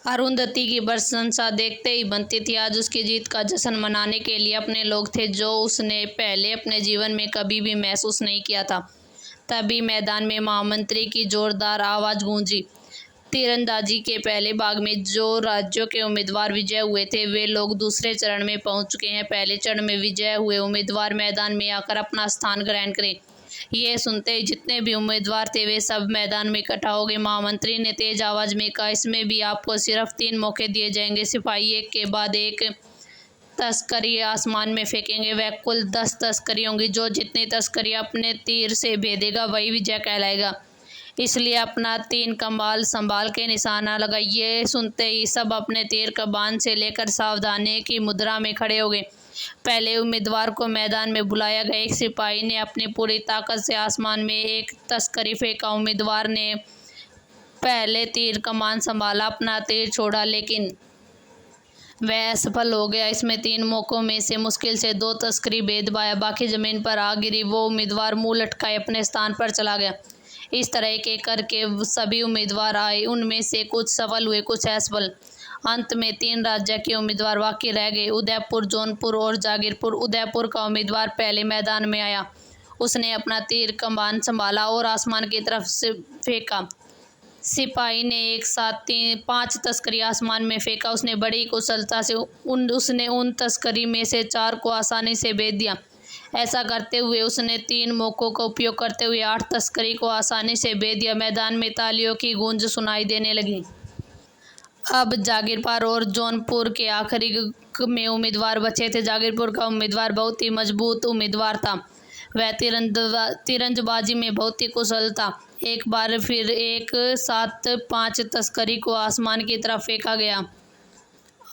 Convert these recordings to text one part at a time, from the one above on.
अरुंधति की प्रशंसा देखते ही बनती थी। आज उसकी जीत का जश्न मनाने के लिए अपने लोग थे, जो उसने पहले अपने जीवन में कभी भी महसूस नहीं किया था। तभी मैदान में महामंत्री की जोरदार आवाज गूंजी। तीरंदाजी के पहले भाग में जो राज्यों के उम्मीदवार विजय हुए थे, वे लोग दूसरे चरण में पहुंच चुके हैं। पहले चरण में विजय हुए उम्मीदवार मैदान में आकर अपना स्थान ग्रहण करें। ये सुनते ही जितने भी उम्मीदवार थे, वे सब मैदान में इकट्ठा हो गए। महामंत्री ने तेज आवाज में कहा, इसमें भी आपको सिर्फ 3 मौके दिए जाएंगे। सिपाही एक के बाद एक तस्करी आसमान में फेंकेंगे। वह कुल 10 तस्करी होंगी। जो जितनी तस्करी अपने तीर से भेदेगा वही विजय कहलाएगा। इसलिए अपना 3 कमाल संभाल के निशाना लगाइए। सुनते ही सब अपने तीर कमान से लेकर सावधानी की मुद्रा में खड़े हो गए। पहले उम्मीदवार को मैदान में बुलाया गया। एक सिपाही ने अपनी पूरी ताकत से आसमान में एक तस्करी फेंका। उम्मीदवार ने पहले तीर कमान संभाला, अपना तीर छोड़ा, लेकिन वह असफल हो गया। इसमें 3 मौकों में से मुश्किल से 2 तस्करी भेद पाया, बाकी जमीन पर आ गिरी। वो उम्मीदवार मुंह लटकाए अपने स्थान पर चला गया। इस तरह एक एक करके सभी उम्मीदवार आए। उनमें से कुछ सफल हुए, कुछ असफल। अंत में 3 राज्य के उम्मीदवार बाकी रह गए, उदयपुर, जौनपुर और जागीरपुर। उदयपुर का उम्मीदवार पहले मैदान में आया। उसने अपना तीर कमान संभाला और आसमान की तरफ से फेंका। सिपाही ने एक साथ 5 तस्करी आसमान में फेंका। उसने बड़ी कुशलता से उसने उन तस्करी में से 4 को आसानी से भेद दिया। ऐसा करते हुए उसने 3 मौकों का उपयोग करते हुए 8 तस्करी को आसानी से भेद दिया। मैदान में तालियों की गूंज सुनाई देने लगी। अब जागीरपुर और जौनपुर के आखिरी में उम्मीदवार बचे थे। जागीरपुर का उम्मीदवार बहुत ही मजबूत उम्मीदवार था। वह तीरंदाजी में बहुत ही कुशल था। एक बार फिर एक साथ 5 तस्करी को आसमान की तरफ फेंका गया।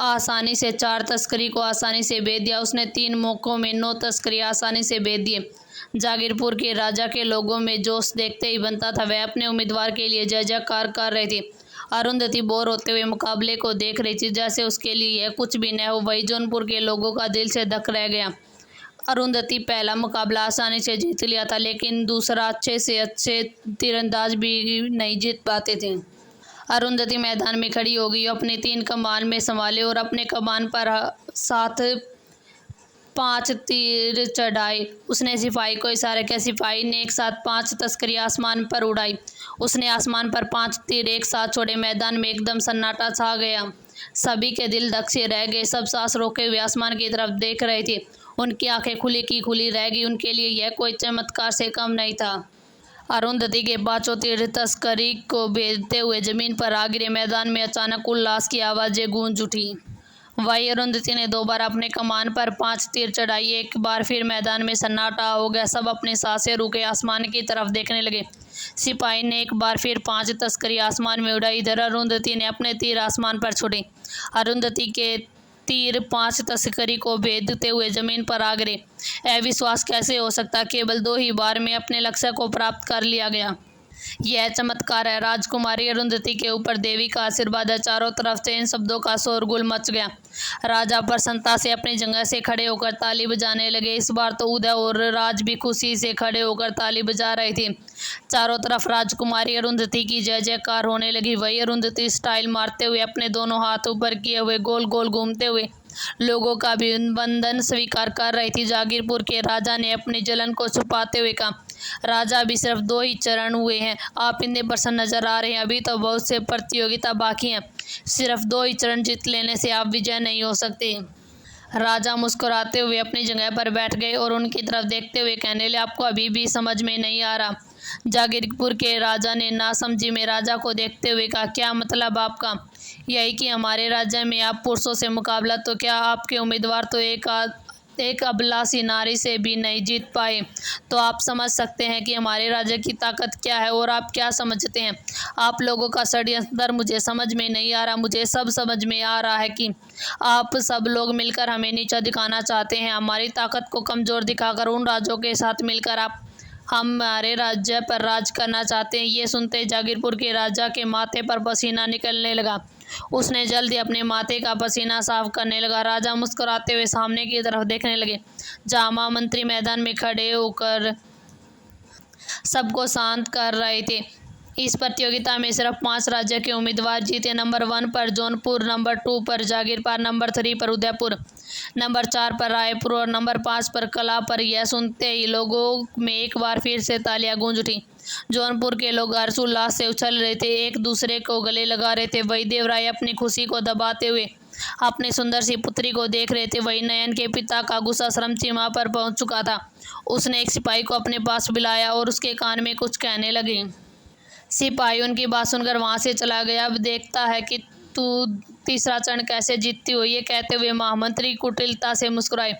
आसानी से 4 तस्करी को आसानी से भेद दिया। उसने 3 मौकों में 9 तस्करी आसानी से भेद दिए। जागीरपुर के राजा के लोगों में जोश देखते ही बनता था। वह अपने उम्मीदवार के लिए जय जयकार कर रहे थे। अरुंधति बोर होते हुए मुकाबले को देख रही थी। जैसे उसके लिए यह कुछ भी न हो, वही जौनपुर के लोगों का दिल से धक रह गया। अरुंधति पहला मुकाबला आसानी से जीत लिया था, लेकिन दूसरा अच्छे से अच्छे तीरंदाज भी नहीं जीत पाते थे। अरुंधति मैदान में खड़ी हो गई, अपने 3 कमान में संभाले और अपने कमान पर साथ 5 तीर चढ़ाए। उसने सिपाही को इशारा किया। सिपाही ने एक साथ 5 तस्करी आसमान पर उड़ाई। उसने आसमान पर 5 तीर एक साथ छोड़े। मैदान में एकदम सन्नाटा छा गया। सभी के दिल धक से रह गए। सब सांस रोके हुए आसमान की तरफ देख रहे थे। उनकी आंखें खुली की खुली रह गई। उनके लिए यह कोई चमत्कार से कम नहीं था। अरुंधति के 5 तीर तस्करी को भेजते हुए जमीन पर आ गिरे। मैदान में अचानक उल्लास की आवाजें गूंज उठी। वही अरुंधति ने 2 बार अपने कमान पर 5 तीर चढ़ाई। एक बार फिर मैदान में सन्नाटा हो गया। सब अपनी सांसें रुके आसमान की तरफ देखने लगे। सिपाही ने एक बार फिर 5 तस्करी आसमान में उड़ाई। इधर अरुंधति ने अपने तीर आसमान पर छोड़े। अरुंधति के तीर 5 तस्करी को भेदते हुए जमीन पर आ गिरे। अविश्वास कैसे हो सकता, केवल 2 ही बार में अपने लक्ष्य को प्राप्त कर लिया गया। यह चमत्कार है। राजकुमारी अरुंधति के ऊपर देवी का आशीर्वाद है। चारों तरफ से इन शब्दों का शोरगुल मच गया। राजा प्रसन्नता से अपनी जगह से खड़े होकर ताली बजाने लगे। इस बार तो उदय और राज भी खुशी से खड़े होकर ताली बजा रहे थे। चारों तरफ राजकुमारी अरुंधति की जय जयकार होने लगी। वही अरुंधति स्टाइल मारते हुए अपने दोनों हाथ ऊपर किए हुए गोल गोल घूमते हुए लोगों का अभिनंदन स्वीकार कर रही थी। जागीरपुर के राजा ने अपनी जलन को छुपाते हुए कहा, राजा अभी सिर्फ 2 ही चरण हुए हैं, आप इतने प्रसन्न नजर आ रहे हैं। अभी तो बहुत से प्रतियोगिता बाकी हैं। सिर्फ 2 ही चरण जीत लेने से आप विजय नहीं हो सकते। राजा मुस्कुराते हुए अपनी जगह पर बैठ गए और उनकी तरफ देखते हुए कहने लगे, आपको अभी भी समझ में नहीं आ रहा। जागीरपुर के राजा ने नासमझी में राजा को देखते हुए कहा, क्या मतलब आपका? यही कि हमारे राज्य में आप पुरुषों से मुकाबला, तो क्या आपके उम्मीदवार तो एक अभिलाषी नारी से भी नहीं जीत पाए। तो आप समझ सकते हैं कि हमारे राज्य की ताकत क्या है। और आप क्या समझते हैं? आप लोगों का षड्यंत्र मुझे समझ में नहीं आ रहा। मुझे सब समझ में आ रहा है कि आप सब लोग मिलकर हमें नीचा दिखाना चाहते हैं। हमारी ताकत को कमज़ोर दिखाकर उन राज्यों के साथ मिलकर आप हमारे राज्य पर राज करना चाहते हैं। ये सुनते जागीरपुर के राजा के माथे पर पसीना निकलने लगा। उसने जल्दी अपने माथे का पसीना साफ करने लगा। राजा मुस्कुराते हुए सामने की तरफ देखने लगे, जहाँ महामंत्री मैदान में खड़े होकर सबको शांत कर रहे थे। इस प्रतियोगिता में सिर्फ 5 राज्य के उम्मीदवार जीते। नंबर 1 पर जौनपुर, नंबर 2 पर जागीरपुर, नंबर 3 पर उदयपुर, नंबर 4 पर रायपुर और नंबर 5 पर कला पर। यह सुनते ही लोगों में एक बार फिर से तालियां गूंज उठी। जौनपुर के लोग हर्षोल्लास से उछल रहे थे, एक दूसरे को गले लगा रहे थे। वही देवराय अपनी खुशी को दबाते हुए अपनी सुंदर सी पुत्री को देख रहे थे। वही नयन के पिता का गुस्सा चरम सीमा पर पहुंच चुका था। उसने एक सिपाही को अपने पास बुलाया और उसके कान में कुछ कहने लगे। सिपाही उनकी बात सुनकर वहां से चला गया। अब देखता है कि तू तीसरा चरण कैसे जीतती हो। ये कहते हुए महामंत्री कुटिलता से मुस्कुराए।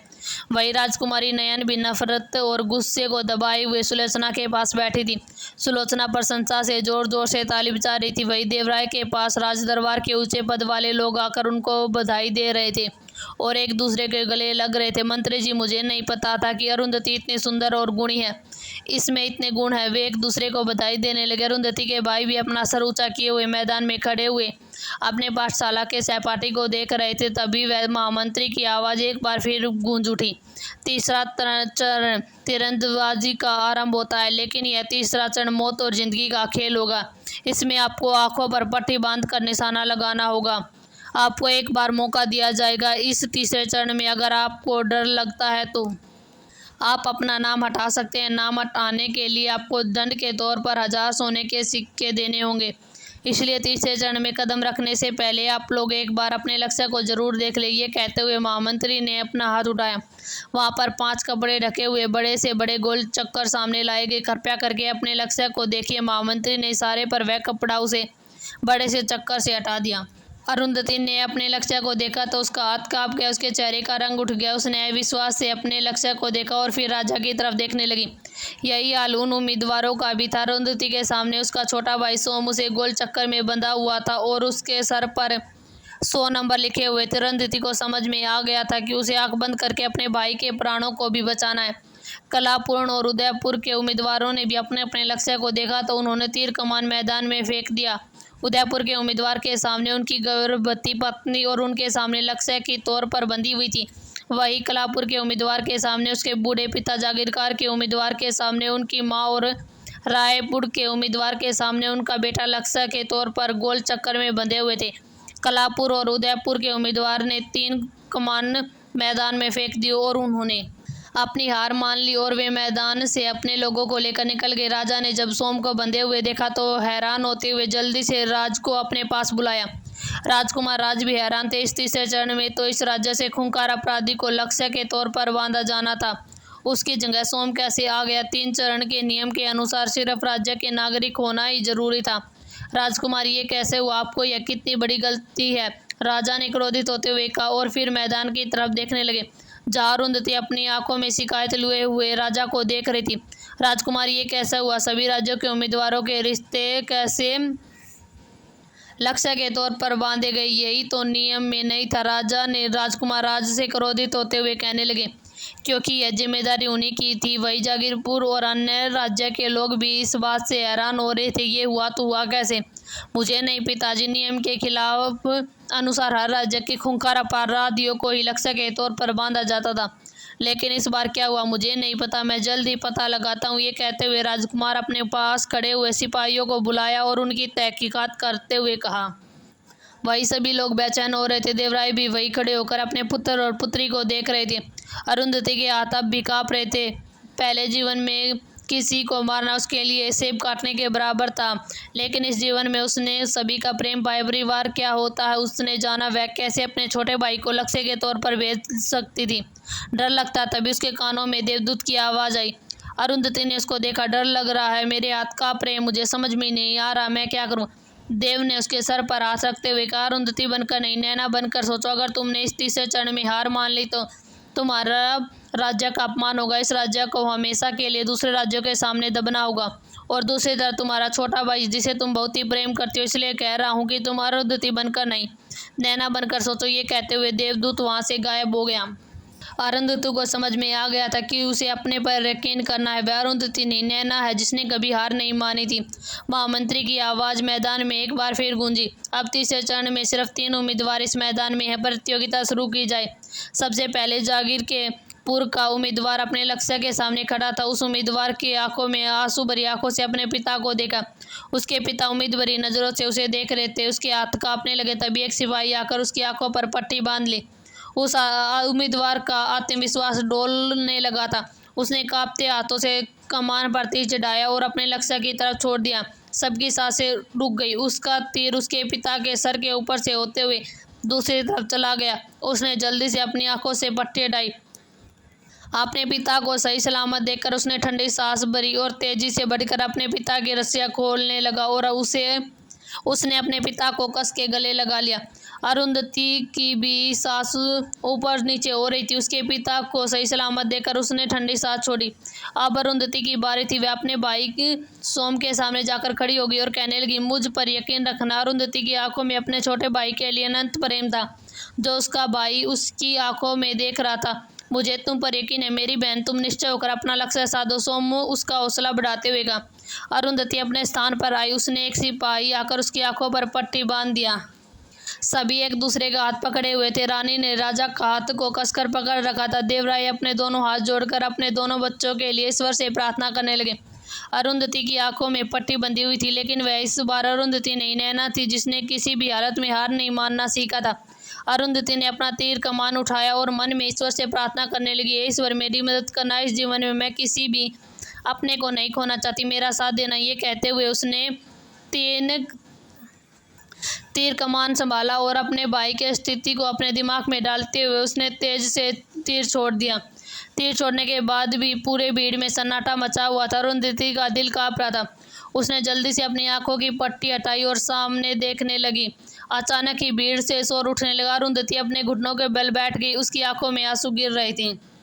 वही राजकुमारी नयन भी नफरत और गुस्से को दबाए हुए सुलोचना के पास बैठी थी। सुलोचना प्रशंसा से जोर जोर से ताली बजा रही थी। वही देवराय के पास राज दरबार के ऊंचे पद वाले लोग आकर उनको बधाई दे रहे थे और एक दूसरे के गले लग रहे थे। मंत्री जी, मुझे नहीं पता था कि अरुंधति इतनी सुंदर और गुणी है, इसमें इतने गुण है। वे एक दूसरे को बधाई देने लगे। अरुंधति के भाई भी अपना सर ऊंचा किए हुए मैदान में खड़े हुए अपने पाठशाला के सहपाठी को देख रहे थे। तभी वह महामंत्री की आवाज़ एक बार फिर गूंज उठी। तीसरा चरण तीरंदाजी का आरंभ होता है, लेकिन यह तीसरा चरण मौत और जिंदगी का खेल होगा। इसमें आपको आंखों पर पट्टी बांधकर निशाना लगाना होगा। आपको एक बार मौका दिया जाएगा। इस तीसरे चरण में अगर आपको डर लगता है तो आप अपना नाम हटा सकते हैं। नाम हटाने के लिए आपको दंड के तौर पर 1000 सोने के सिक्के देने होंगे। इसलिए तीसरे चरण में कदम रखने से पहले आप लोग एक बार अपने लक्ष्य को जरूर देख लें। ये कहते हुए महामंत्री ने अपना हाथ उठाया। वहां पर 5 कपड़े ढके हुए बड़े से बड़े गोल चक्कर सामने लाए गए। कृपया करके अपने लक्ष्य को देखिए। महामंत्री ने इशारे पर वह कपड़ा उसे बड़े से चक्कर से हटा दिया। अरुंधति ने अपने लक्ष्य को देखा तो उसका हाथ कांप गया, उसके चेहरे का रंग उठ गया। उसने विश्वास से अपने लक्ष्य को देखा और फिर राजा की तरफ देखने लगी। यही हाल उन उम्मीदवारों का भी था। अरुंधति के सामने उसका छोटा भाई सोम उसे गोल चक्कर में बंधा हुआ था और उसके सर पर 100 नंबर लिखे हुए थे। अरुंधति को समझ में आ गया था कि उसे आंख बंद करके अपने भाई के प्राणों को भी बचाना है। कलापुर और उदयपुर के उम्मीदवारों ने भी अपने अपने लक्ष्य को देखा तो उन्होंने तीर कमान मैदान में फेंक दिया। उदयपुर के उम्मीदवार के सामने उनकी गर्भवती पत्नी और उनके सामने लक्ष्य की तौर पर बंधी हुई थी। वही कलापुर के उम्मीदवार के सामने उसके बूढ़े पिता, जागीरदार के उम्मीदवार के सामने उनकी माँ और रायपुर के उम्मीदवार के सामने उनका बेटा लक्ष्य के तौर पर गोल चक्कर में बंधे हुए थे। कलापुर और उदयपुर के उम्मीदवार ने 3 कमान मैदान में फेंक दी और उन्होंने अपनी हार मान ली और वे मैदान से अपने लोगों को लेकर निकल गए। राजा ने जब सोम को बंधे हुए देखा तो हैरान होते हुए जल्दी से राज को अपने पास बुलाया। राजकुमार राज भी हैरान थे। इस तीसरे चरण में तो इस राज्य से खूंखार अपराधी को लक्ष्य के तौर पर बांधा जाना था, उसकी जगह सोम कैसे आ गया। 3 चरण के नियम के अनुसार सिर्फ राज्य के नागरिक होना ही जरूरी था। राजकुमार, ये कैसे हुआ? आपको यह कितनी बड़ी गलती है, राजा ने क्रोधित होते हुए कहा और फिर मैदान की तरफ देखने लगे जहाँ अरुंधति अपनी आंखों में शिकायत लिए हुए राजा को देख रही थी। राजकुमार, ये कैसा हुआ? सभी राज्यों के उम्मीदवारों के रिश्ते कैसे लक्ष्य के तौर पर बांधे गए? यही तो नियम में नहीं था। राजा ने राजकुमार राज से क्रोधित होते हुए कहने लगे, क्योंकि यह जिम्मेदारी उन्हीं की थी। वही जागीरपुर और अन्य राज्य के लोग भी इस बात से हैरान हो रहे थे। ये हुआ तो हुआ कैसे? मुझे नहीं पिताजी। नियम के खिलाफ अनुसार हर राज्य के खूंखार अपराधियों को ही लक्ष्य के तौर पर बांधा जाता था, लेकिन इस बार क्या हुआ मुझे नहीं पता। मैं जल्द ही पता लगाता हूँ। ये कहते हुए राजकुमार अपने पास खड़े हुए सिपाहियों को बुलाया और उनकी तहकीकात करते हुए कहा। वही सभी लोग बेचैन हो रहे थे। देवराय भी वही खड़े होकर अपने पुत्र और पुत्री को देख रहे थे। अरुंधति के हाथ अब भी कांप रहे थे। पहले जीवन में किसी को मारना उसके लिए सेब काटने के बराबर था, लेकिन इस जीवन में उसने सभी का प्रेम पाया। परिवार क्या होता है उसने जाना। वह कैसे अपने छोटे भाई को लक्ष्य के तौर पर भेज सकती थी। डर लगता। तभी उसके कानों में देवदूत की आवाज़ आई। अरुंधति ने उसको देखा। डर लग रहा है, मेरे हाथ कांप रहे हैं, मुझे समझ में नहीं आ रहा मैं क्या करूं। देव ने उसके सर पर हाथ रखते हुए कहा, अरुंधति बनकर नहीं, नैना बनकर सोचो। अगर तुमने इस तीसरे चरण में हार मान ली तो तुम्हारा राज्य का अपमान होगा। इस राज्य को हमेशा के लिए दूसरे राज्यों के सामने दबना होगा। और दूसरी तरफ तुम्हारा छोटा भाई जिसे तुम बहुत ही प्रेम करती हो, इसलिए कह रहा हूँ कि तुम अरुंधति बनकर नहीं, नैना बनकर सोचो। ये कहते हुए देवदूत वहाँ से गायब हो गया। अरुंधति को समझ में आ गया था कि उसे अपने पर यकीन करना है। वह अरुंधति नहीं, नैना है जिसने कभी हार नहीं मानी थी। महामंत्री की आवाज़ मैदान में एक बार फिर गूंजी। अब तीसरे चरण में सिर्फ 3 उम्मीदवार इस मैदान में है। प्रतियोगिता शुरू की जाए। सबसे पहले जागीर के पुर का उम्मीदवार अपने लक्ष्य के सामने खड़ा था। उस उम्मीदवार की आंखों में आंसू भरी आंखों से अपने पिता को देखा। उसके पिता उम्मीद भरी नज़रों से उसे देख रहे थे। उसके हाथ कांपने लगे। तभी एक सिपाही आकर उसकी आंखों पर पट्टी बांध ली। उस उम्मीदवार का आत्मविश्वास डोलने लगा था। उसने कांपते हाथों से कमान पर तीर चढ़ाया और अपने लक्ष्य की तरफ छोड़ दिया। सबकी सांसें रुक गई। उसका तीर उसके पिता के सर के ऊपर से होते हुए दूसरी तरफ चला गया। उसने जल्दी से अपनी आंखों से पट्टी हटाई। अपने पिता को सही सलामत देखकर उसने ठंडी सांस भरी और तेजी से बढ़कर अपने पिता की रस्सियां खोलने लगा और उसने अपने पिता को कस के गले लगा लिया। अरुंधति की भी सांस ऊपर नीचे हो रही थी। उसके पिता को सही सलामत देखकर उसने ठंडी सांस छोड़ी। अब अरुंधति की बारी थी। वह अपने भाई की सोम के सामने जाकर खड़ी हो गई और कहने लगी, मुझ पर यकीन रखना। अरुंधति की आंखों में अपने छोटे भाई के लिए अनंत प्रेम था, जो उसका भाई उसकी आंखों में देख रहा था। मुझे तुम पर यकीन है मेरी बहन, तुम निश्चय होकर अपना लक्ष्य साधो। सोम उसका हौसला बढ़ाते हुए कहा। अरुंधति अपने स्थान पर आई। उसने एक सिपाही आकर उसकी आंखों पर पट्टी बांध दिया। सभी एक दूसरे का हाथ पकड़े हुए थे। रानी ने राजा का हाथ को कसकर पकड़ रखा था। देवराय अपने दोनों हाथ जोड़कर अपने दोनों बच्चों के लिए ईश्वर से प्रार्थना करने लगे। अरुंधति की आंखों में पट्टी बंधी हुई थी, लेकिन वह इस बार अरुंधति नहीं, नैना थी, जिसने किसी भी हालत में हार नहीं मानना सीखा था। अरुंधति ने अपना तीर कमान उठाया और मन में ईश्वर से प्रार्थना करने लगी, हे ईश्वर, मेरी मदद करना। इस जीवन में मैं किसी भी अपने को नहीं खोना चाहती, मेरा साथ देना। ये कहते हुए उसने तीर कमान संभाला और अपने भाई की स्थिति को अपने दिमाग में डालते हुए उसने तेज से तीर छोड़ दिया। तीर छोड़ने के बाद भी पूरे भीड़ में सन्नाटा मचा हुआ था। अरुंधति का दिल कांप रहा था। उसने जल्दी से अपनी आंखों की पट्टी हटाई और सामने देखने लगी। अचानक ही भीड़ से शोर उठने लगा। अरुंधति अपने घुटनों के बल बैठ गई। उसकी आंखों में आंसू गिर रहे थे।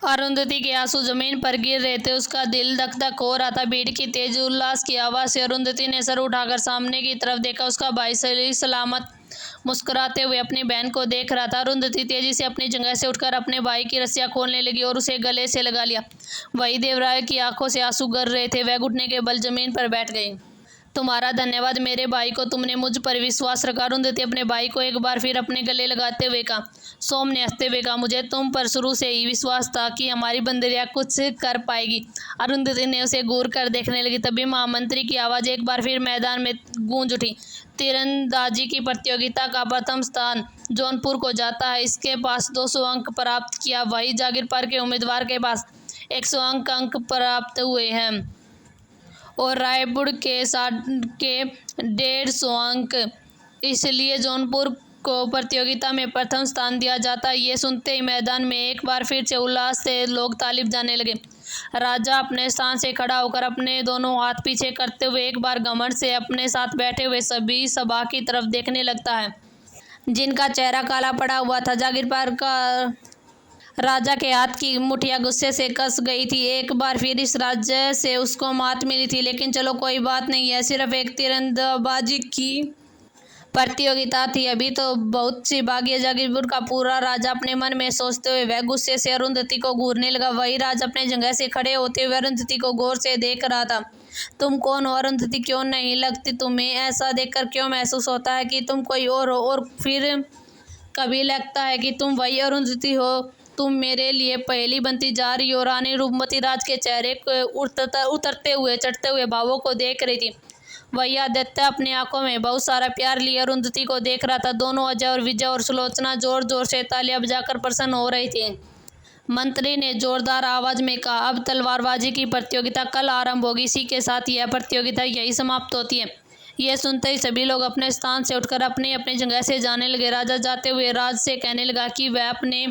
अरुंधति के आंसू जमीन पर गिर रहे थे। उसका दिल धक धक हो रहा था। भीड़ की तेज उल्लास की आवाज़ से अरुंधति ने सर उठाकर सामने की तरफ देखा। उसका भाई सही सलामत मुस्कुराते हुए अपनी बहन को देख रहा था। अरुंधति तेजी से अपनी जगह से उठकर अपने भाई की रस्सियां खोलने लगी और उसे गले से लगा लिया। वही देवराय की आंखों से आंसू गिर रहे थे। वह घुटने के बल जमीन पर बैठ गई। तुम्हारा धन्यवाद मेरे भाई को, तुमने मुझ पर विश्वास रखा। अरुंधति अपने भाई को एक बार फिर अपने गले लगाते हुए कहा। सोम ने हंसते हुए कहा, मुझे तुम पर शुरू से ही विश्वास था कि हमारी बंदरिया कुछ कर पाएगी। अरुंधति ने उसे घूर कर देखने लगी। तभी महामंत्री की आवाज़ एक बार फिर मैदान में गूंज उठी। तीरंदाजी की प्रतियोगिता का प्रथम स्थान जौनपुर को जाता है। इसके पास 200 अंक प्राप्त किया। वही जागीरपुर के उम्मीदवार के पास 100 अंक प्राप्त हुए हैं और रायपुर के 150 अंक। इसलिए जौनपुर को प्रतियोगिता में प्रथम स्थान दिया जाता है। ये सुनते ही मैदान में एक बार फिर से उल्लास से लोग ताली बजाने लगे। राजा अपने स्थान से खड़ा होकर अपने दोनों हाथ पीछे करते हुए एक बार घमंड से अपने साथ बैठे हुए सभी सभा की तरफ देखने लगता है, जिनका चेहरा काला पड़ा हुआ था। जागीरपुर का राजा के हाथ की मुठिया गुस्से से कस गई थी। एक बार फिर इस राज्य से उसको मात मिली थी, लेकिन चलो कोई बात नहीं है, सिर्फ एक तीरंदाबाजी की प्रतियोगिता थी। अभी तो बहुत सी भाग्य। जागीरपुर का पूरा राजा अपने मन में सोचते हुए वह गुस्से से अरुंधति को घूरने लगा। वही राजा अपने जगह से खड़े होते हुए अरुंधति को गौर से देख रहा था। तुम कौन हो अरुंधति? क्यों नहीं लगती तुम्हें? ऐसा देखकर क्यों महसूस होता है कि तुम कोई और हो, और फिर कभी लगता है कि तुम वही अरुंधति हो? तुम मेरे लिए पहली बनती जा रही हो। रानी रूपमती राज के चेहरे को उतरते हुए चढ़ते हुए भावों को देख रही थी। वही आदित्य अपनी आंखों में बहुत सारा प्यार लिए अरुंधति को देख रहा था। दोनों अजय और विजय और सुलोचना जोर जोर से तालियां बजाकर प्रसन्न हो रही थी। मंत्री ने जोरदार आवाज में कहा, अब तलवारबाजी की प्रतियोगिता कल आरंभ होगी। इसी के साथ यह प्रतियोगिता यही समाप्त होती है। यह सुनते ही सभी लोग अपने स्थान से उठकर अपनी अपनी जगह से जाने लगे। राजा जाते हुए राज से कहने लगा कि वह अपने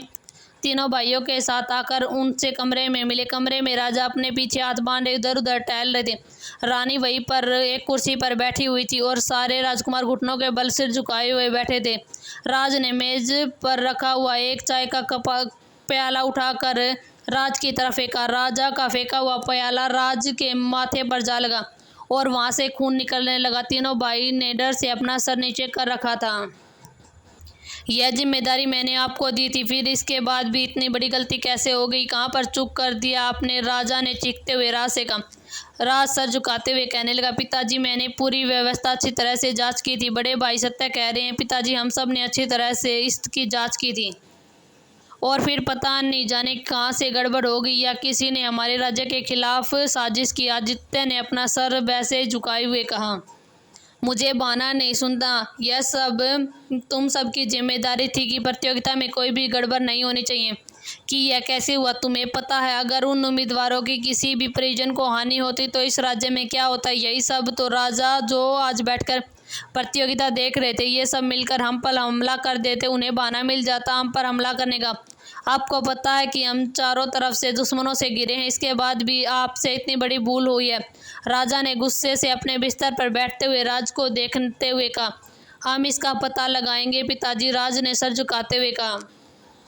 तीनों भाइयों के साथ आकर उनसे कमरे में मिले। कमरे में राजा अपने पीछे हाथ बांधे इधर उधर टहल रहे थे। रानी वहीं पर एक कुर्सी पर बैठी हुई थी और सारे राजकुमार घुटनों के बल सिर झुकाए हुए बैठे थे। राज ने मेज पर रखा हुआ एक चाय का प्याला उठाकर राज की तरफ फेंका। राजा का फेंका हुआ प्याला राज के माथे पर जा लगा और वहां से खून निकलने लगा। तीनों भाई ने डर से अपना सर नीचे कर रखा था। यह जिम्मेदारी मैंने आपको दी थी, फिर इसके बाद भी इतनी बड़ी गलती कैसे हो गई? कहाँ पर चूक कर दिया आपने? राजा ने चीखते हुए राज से कहा। राज सर झुकाते हुए कहने लगा, पिताजी मैंने पूरी व्यवस्था अच्छी तरह से जांच की थी। बड़े भाई सत्य कह रहे हैं पिताजी, हम सब ने अच्छी तरह से इसकी जांच की थी और फिर पता नहीं जाने कहाँ से गड़बड़ हो गई या किसी ने हमारे राजा के खिलाफ साजिश की। आदित्य ने अपना सर वैसे झुकाए हुए कहा, मुझे बहाना नहीं सुनता, यह सब तुम सबकी जिम्मेदारी थी कि प्रतियोगिता में कोई भी गड़बड़ नहीं होनी चाहिए। कि यह कैसे हुआ तुम्हें पता है? अगर उन उम्मीदवारों की किसी भी परिजन को हानि होती तो इस राज्य में क्या होता? यही सब तो राजा जो आज बैठकर प्रतियोगिता देख रहे थे, ये सब मिलकर हम पर हमला कर देते, उन्हें बहाना मिल जाता हम पर हमला करने का। आपको पता है कि हम चारों तरफ से दुश्मनों से घिरे हैं, इसके बाद भी आपसे इतनी बड़ी भूल हुई है। राजा ने गुस्से से अपने बिस्तर पर बैठते हुए राज को देखते हुए कहा, हम इसका पता लगाएंगे पिताजी, राज ने सर झुकाते हुए कहा।